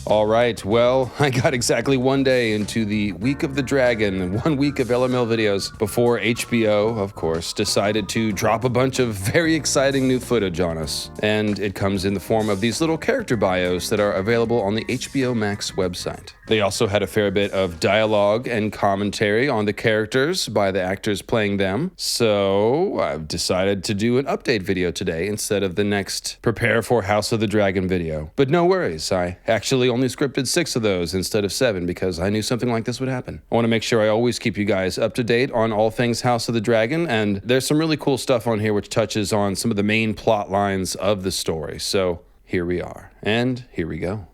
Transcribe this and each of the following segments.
All right, well, I got exactly 1 day into the Week of the Dragon and 1 week of LML videos before HBO, of course, decided to drop a bunch of very exciting new footage on us. And it comes in the form of these little character bios that are available on the HBO Max website. They also had a fair bit of dialogue and commentary on the characters by the actors playing them. So I've decided to do an update video today instead of the next Prepare for House of the Dragon video. But no worries, I actually only scripted 6 of those instead of 7 because I knew something like this would happen. I want to make sure I always keep you guys up to date on all things House of the Dragon, and there's some really cool stuff on here which touches on some of the main plot lines of the story. So here we are, and here we go.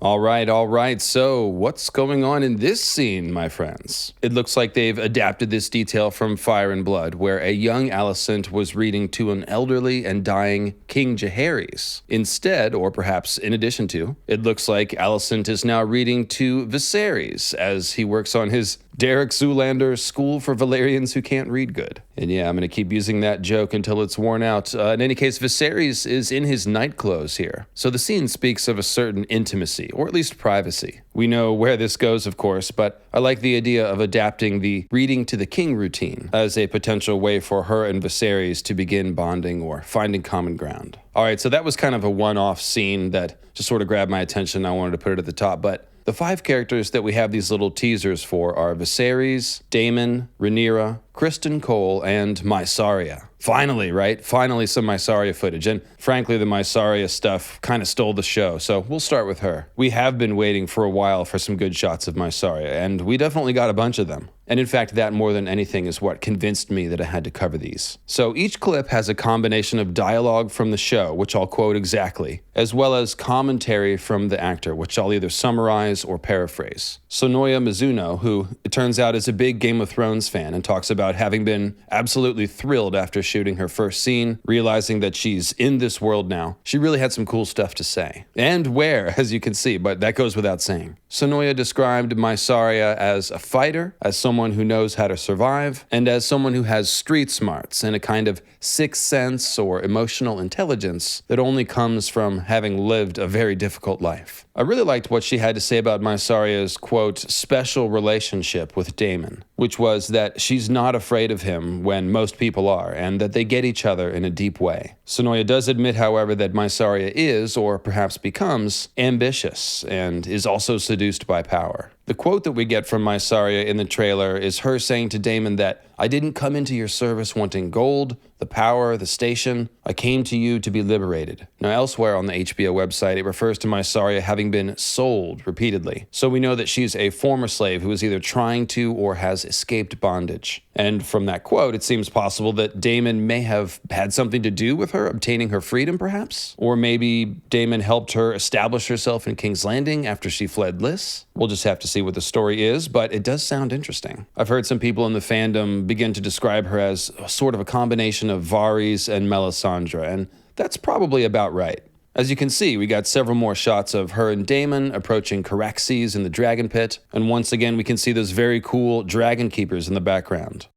All right, so what's going on in this scene, my friends? It looks like they've adapted this detail from Fire and Blood, where a young Alicent was reading to an elderly and dying King Jaehaerys. Instead, or perhaps in addition to, it looks like Alicent is now reading to Viserys as he works on his Derek Zoolander School for Valerians Who Can't Read Good. And yeah, I'm going to keep using that joke until it's worn out. In any case, Viserys is in his night clothes here. So the scene speaks of a certain intimacy, or at least privacy. We know where this goes, of course, but I like the idea of adapting the reading to the king routine as a potential way for her and Viserys to begin bonding or finding common ground. All right, so that was kind of a one-off scene that just sort of grabbed my attention. I wanted to put it at the top, but the 5 characters that we have these little teasers for are Viserys, Daemon, Rhaenyra, Criston Cole, and Mysaria. Finally, right? Finally some Mysaria footage, and frankly the Mysaria stuff kind of stole the show, so we'll start with her. We have been waiting for a while for some good shots of Mysaria, and we definitely got a bunch of them. And in fact, that more than anything is what convinced me that I had to cover these. So each clip has a combination of dialogue from the show, which I'll quote exactly, as well as commentary from the actor, which I'll either summarize or paraphrase. Sonoya Mizuno, who it turns out is a big Game of Thrones fan and talks about having been absolutely thrilled after shooting her first scene, realizing that she's in this world now. She really had some cool stuff to say. And where, as you can see, but that goes without saying. Sonoya described Mysaria as a fighter, as someone who knows how to survive, and as someone who has street smarts and a kind of sixth sense or emotional intelligence that only comes from having lived a very difficult life. I really liked what she had to say about Mysaria's, quote, special relationship with Daemon, which was that she's not afraid of him when most people are, and that they get each other in a deep way. Sonoya does admit, however, that Mysaria is, or perhaps becomes, ambitious and is also seduced by power. The quote that we get from Mysaria in the trailer is her saying to Daemon that, "I didn't come into your service wanting gold, the power, the station. I came to you to be liberated." Now, elsewhere on the HBO website, it refers to Mysaria having been sold repeatedly. So we know that she's a former slave who is either trying to or has escaped bondage. And from that quote, it seems possible that Daemon may have had something to do with her obtaining her freedom, perhaps? Or maybe Daemon helped her establish herself in King's Landing after she fled Lys? We'll just have to see what the story is, but it does sound interesting. I've heard some people in the fandom begin to describe her as sort of a combination of Varys and Melisandre, and that's probably about right. As you can see, we got several more shots of her and Daemon approaching CARAXES in the dragon pit, and once again we can see those very cool dragon keepers in the background.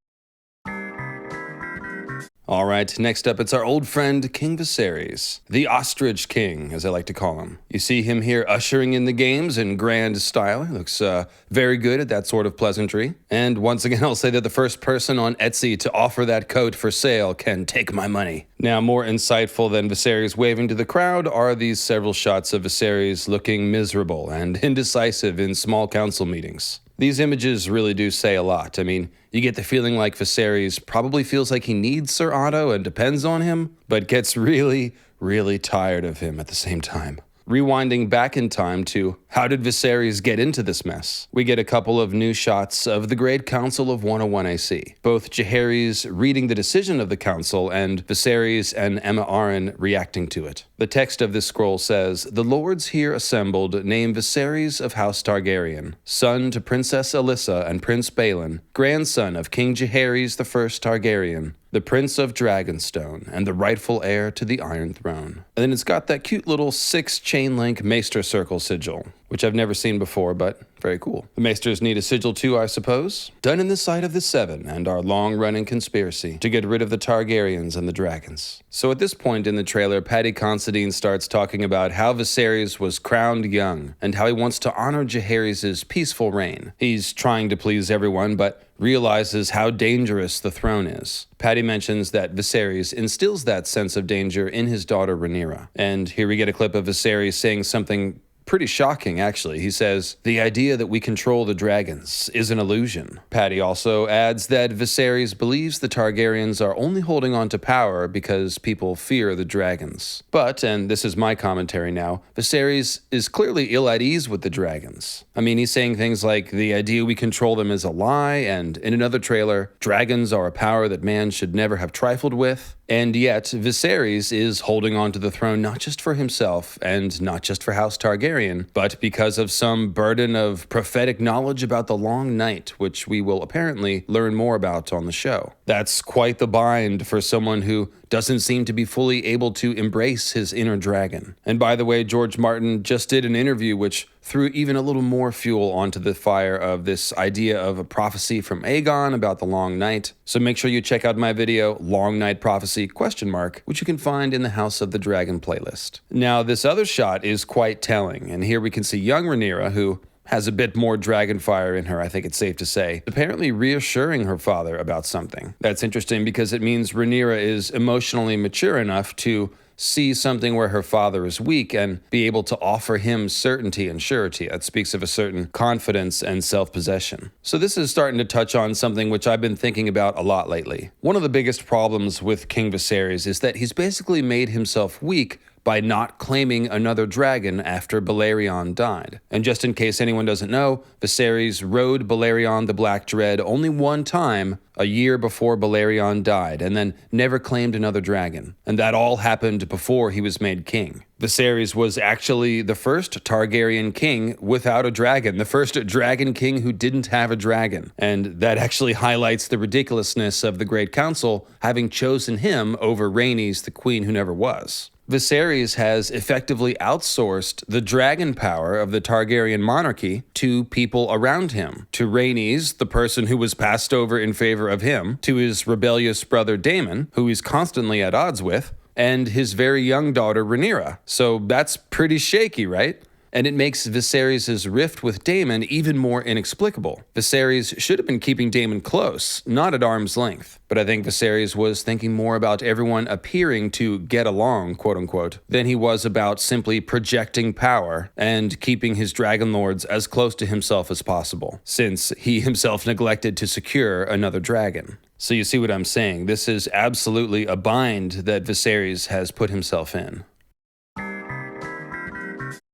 All right, next up, it's our old friend, King Viserys, the Ostrich King, as I like to call him. You see him here ushering in the games in grand style. He looks very good at that sort of pleasantry. And once again, I'll say that the first person on Etsy to offer that coat for sale can take my money. Now, more insightful than Viserys waving to the crowd are these several shots of Viserys looking miserable and indecisive in small council meetings. These images really do say a lot. I mean, you get the feeling like Viserys probably feels like he needs Sir Otto and depends on him, but gets really, really tired of him at the same time. Rewinding back in time to how did Viserys get into this mess? We get a couple of new shots of the Great Council of 101 AC. Both Jaehaerys reading the decision of the council and Viserys and Aemma Arryn reacting to it. The text of this scroll says, "The lords here assembled name Viserys of House Targaryen, son to Princess Alyssa and Prince Balon, grandson of King Jaehaerys the First Targaryen, the Prince of Dragonstone, and the rightful heir to the Iron Throne." And then it's got that cute little 6 chain link Maester circle sigil, which I've never seen before, but very cool. The Maesters need a sigil too, I suppose. Done in the sight of the Seven and our long-running conspiracy to get rid of the Targaryens and the dragons. So at this point in the trailer, Paddy Considine starts talking about how Viserys was crowned young and how he wants to honor Jaehaerys' peaceful reign. He's trying to please everyone, but realizes how dangerous the throne is. Paddy mentions that Viserys instills that sense of danger in his daughter Rhaenyra. And here we get a clip of Viserys saying something pretty shocking, actually. He says, "The idea that we control the dragons is an illusion." Paddy also adds that Viserys believes the Targaryens are only holding on to power because people fear the dragons. But, and this is my commentary now, Viserys is clearly ill at ease with the dragons. I mean, he's saying things like, the idea we control them is a lie, and in another trailer, dragons are a power that man should never have trifled with. And yet, Viserys is holding on to the throne not just for himself and not just for House Targaryen, but because of some burden of prophetic knowledge about the Long Night, which we will apparently learn more about on the show. That's quite the bind for someone who doesn't seem to be fully able to embrace his inner dragon. And by the way, George Martin just did an interview which threw even a little more fuel onto the fire of this idea of a prophecy from Aegon about the Long Night. So make sure you check out my video, Long Night Prophecy, which you can find in the House of the Dragon playlist. Now, this other shot is quite telling, and here we can see young Rhaenyra, who has a bit more dragon fire in her, I think it's safe to say, apparently reassuring her father about something. That's interesting because it means Rhaenyra is emotionally mature enough to see something where her father is weak and be able to offer him certainty and surety. That speaks of a certain confidence and self-possession. So this is starting to touch on something which I've been thinking about a lot lately. One of the biggest problems with King Viserys is that he's basically made himself weak by not claiming another dragon after Balerion died. And just in case anyone doesn't know, Viserys rode Balerion the Black Dread only one time, a year before Balerion died, and then never claimed another dragon. And that all happened before he was made king. Viserys was actually the first Targaryen king without a dragon, the first dragon king who didn't have a dragon. And that actually highlights the ridiculousness of the Great Council having chosen him over Rhaenys, the queen who never was. Viserys has effectively outsourced the dragon power of the Targaryen monarchy to people around him, to Rhaenys, the person who was passed over in favor of him, to his rebellious brother Daemon, who he's constantly at odds with, and his very young daughter Rhaenyra. So that's pretty shaky, right? And it makes Viserys' rift with Daemon even more inexplicable. Viserys should have been keeping Daemon close, not at arm's length. But I think Viserys was thinking more about everyone appearing to get along, quote-unquote, than he was about simply projecting power and keeping his dragon lords as close to himself as possible, since he himself neglected to secure another dragon. So you see what I'm saying? This is absolutely a bind that Viserys has put himself in.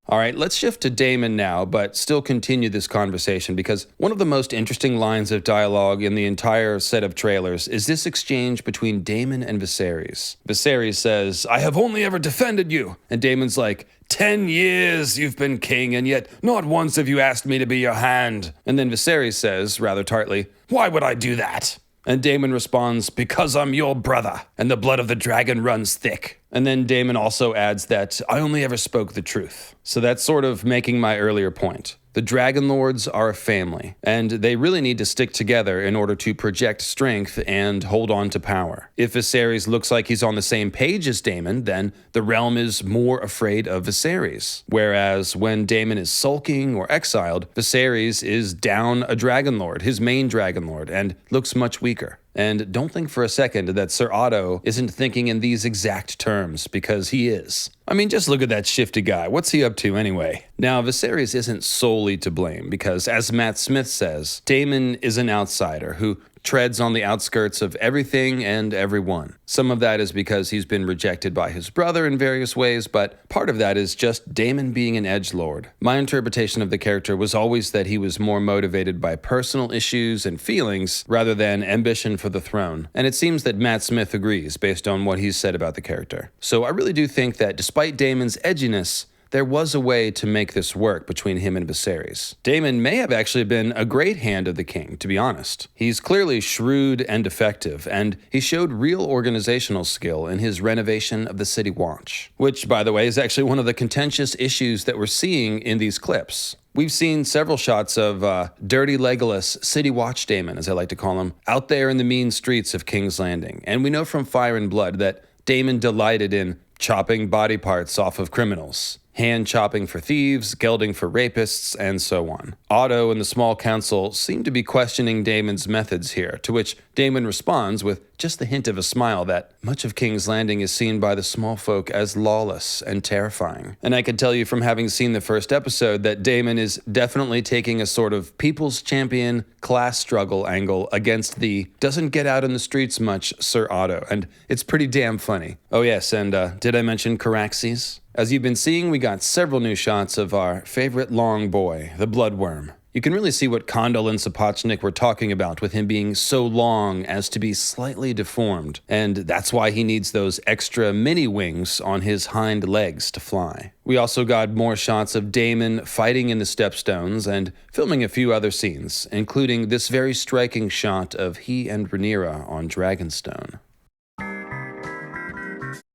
All right, let's shift to Daemon now, but still continue this conversation because one of the most interesting lines of dialogue in the entire set of trailers is this exchange between Daemon and Viserys. Viserys says, "I have only ever defended you." And Daemon's like, 10 years you've been king, and yet not once have you asked me to be your hand." And then Viserys says, rather tartly, "Why would I do that?" And Daemon responds, "Because I'm your brother, and the blood of the dragon runs thick." And then Daemon also adds that, "I only ever spoke the truth." So that's sort of making my earlier point. The Dragon Lords are a family, and they really need to stick together in order to project strength and hold on to power. If Viserys looks like he's on the same page as Daemon, then the realm is more afraid of Viserys. Whereas when Daemon is sulking or exiled, Viserys is down a Dragon Lord, his main Dragon Lord, and looks much weaker. And don't think for a second that Sir Otto isn't thinking in these exact terms, because he is. I mean, just look at that shifty guy. What's he up to anyway? Now, Viserys isn't solely to blame, because as Matt Smith says, Daemon is an outsider who treads on the outskirts of everything and everyone. Some of that is because he's been rejected by his brother in various ways, but part of that is just Daemon being an edgelord. My interpretation of the character was always that he was more motivated by personal issues and feelings rather than ambition for the throne. And it seems that Matt Smith agrees based on what he's said about the character. So I really do think that despite Daemon's edginess, there was a way to make this work between him and Viserys. Daemon may have actually been a great hand of the king, to be honest. He's clearly shrewd and effective, and he showed real organizational skill in his renovation of the City Watch, which, by the way, is actually one of the contentious issues that we're seeing in these clips. We've seen several shots of Dirty Legolas, City Watch Daemon, as I like to call him, out there in the mean streets of King's Landing. And we know from Fire and Blood that Daemon delighted in chopping body parts off of criminals, hand chopping for thieves, gelding for rapists, and so on. Otto and the small council seem to be questioning Daemon's methods here, to which Daemon responds with just the hint of a smile that much of King's Landing is seen by the small folk as lawless and terrifying. And I can tell you from having seen the first episode that Daemon is definitely taking a sort of people's champion class struggle angle against the doesn't get out in the streets much Sir Otto, and it's pretty damn funny. Oh yes, and did I mention CARAXES? As you've been seeing, we got several new shots of our favorite long boy, the Bloodworm. You can really see what Condal and Sapochnik were talking about with him being so long as to be slightly deformed, and that's why he needs those extra mini wings on his hind legs to fly. We also got more shots of Daemon fighting in the Stepstones and filming a few other scenes, including this very striking shot of he and Rhaenyra on Dragonstone.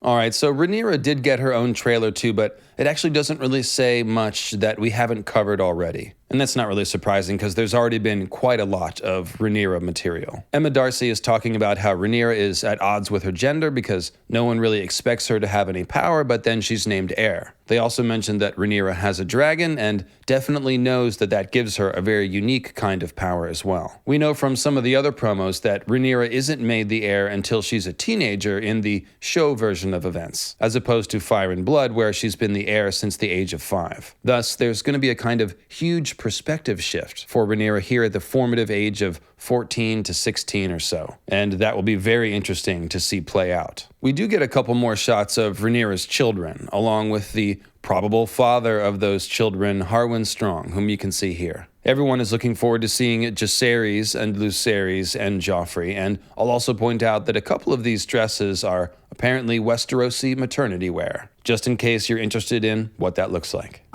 Alright, so Rhaenyra did get her own trailer too, but it actually doesn't really say much that we haven't covered already. And that's not really surprising because there's already been quite a lot of Rhaenyra material. Emma Darcy is talking about how Rhaenyra is at odds with her gender because no one really expects her to have any power, but then she's named heir. They also mentioned that Rhaenyra has a dragon and definitely knows that that gives her a very unique kind of power as well. We know from some of the other promos that Rhaenyra isn't made the heir until she's a teenager in the show version of events, as opposed to Fire and Blood where she's been the heir since the age of 5. Thus, there's going to be a kind of huge perspective shift for Rhaenyra here at the formative age of 14 to 16 or so, and that will be very interesting to see play out. We do get a couple more shots of Rhaenyra's children, along with the probable father of those children, Harwin Strong, whom you can see here. Everyone is looking forward to seeing Jacaerys and Lucerys and Joffrey, and I'll also point out that a couple of these dresses are apparently Westerosi maternity wear, just in case you're interested in what that looks like.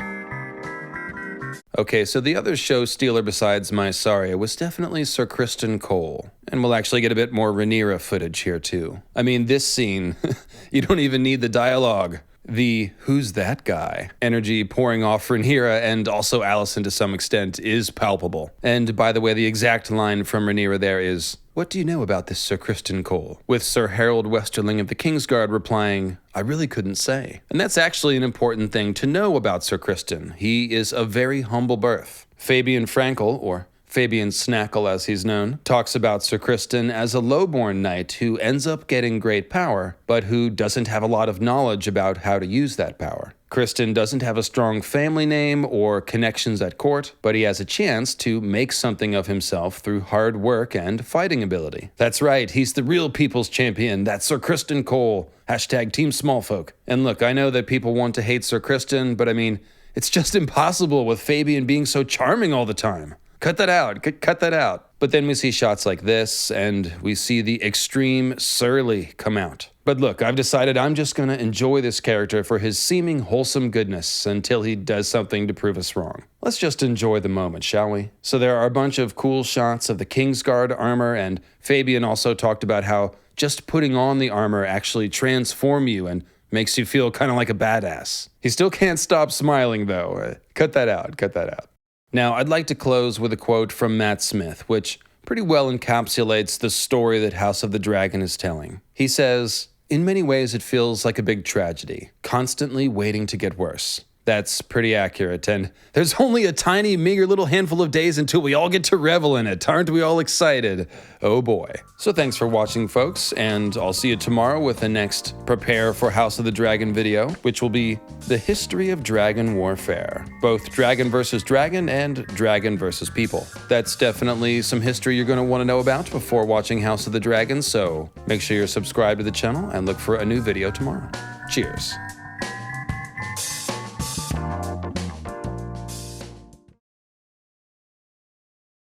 Okay, so the other show stealer besides Mysaria was definitely Sir Criston Cole. And we'll actually get a bit more Rhaenyra footage here too. I mean, this scene, you don't even need the dialogue. The "who's that guy" energy pouring off Rhaenyra and also Alicent to some extent is palpable. And by the way, the exact line from Rhaenyra there is, "What do you know about this Sir Criston Cole?" With Sir Harold Westerling of the Kingsguard replying, "I really couldn't say." And that's actually an important thing to know about Sir Criston. He is of very humble birth. Fabian Frankel, or Fabian Snackle as he's known, talks about Sir Criston as a lowborn knight who ends up getting great power, but who doesn't have a lot of knowledge about how to use that power. Criston doesn't have a strong family name or connections at court, but he has a chance to make something of himself through hard work and fighting ability. That's right, he's the real people's champion. That's Sir Criston Cole. # Team Smallfolk. And look, I know that people want to hate Sir Criston, but I mean, it's just impossible with Fabian being so charming all the time. Cut that out, cut that out. But then we see shots like this, and we see the extreme surly come out. But look, I've decided I'm just gonna enjoy this character for his seeming wholesome goodness until he does something to prove us wrong. Let's just enjoy the moment, shall we? So there are a bunch of cool shots of the Kingsguard armor, and Fabian also talked about how just putting on the armor actually transforms you and makes you feel kind of like a badass. He still can't stop smiling though. Cut that out, cut that out. Now, I'd like to close with a quote from Matt Smith, which pretty well encapsulates the story that House of the Dragon is telling. He says, "In many ways it feels like a big tragedy, constantly waiting to get worse." That's pretty accurate, and there's only a tiny, meager little handful of days until we all get to revel in it. Aren't we all excited? Oh boy. So thanks for watching, folks, and I'll see you tomorrow with the next Prepare for House of the Dragon video, which will be the history of dragon warfare. Both dragon versus dragon and dragon versus people. That's definitely some history you're going to want to know about before watching House of the Dragon, so make sure you're subscribed to the channel and look for a new video tomorrow. Cheers.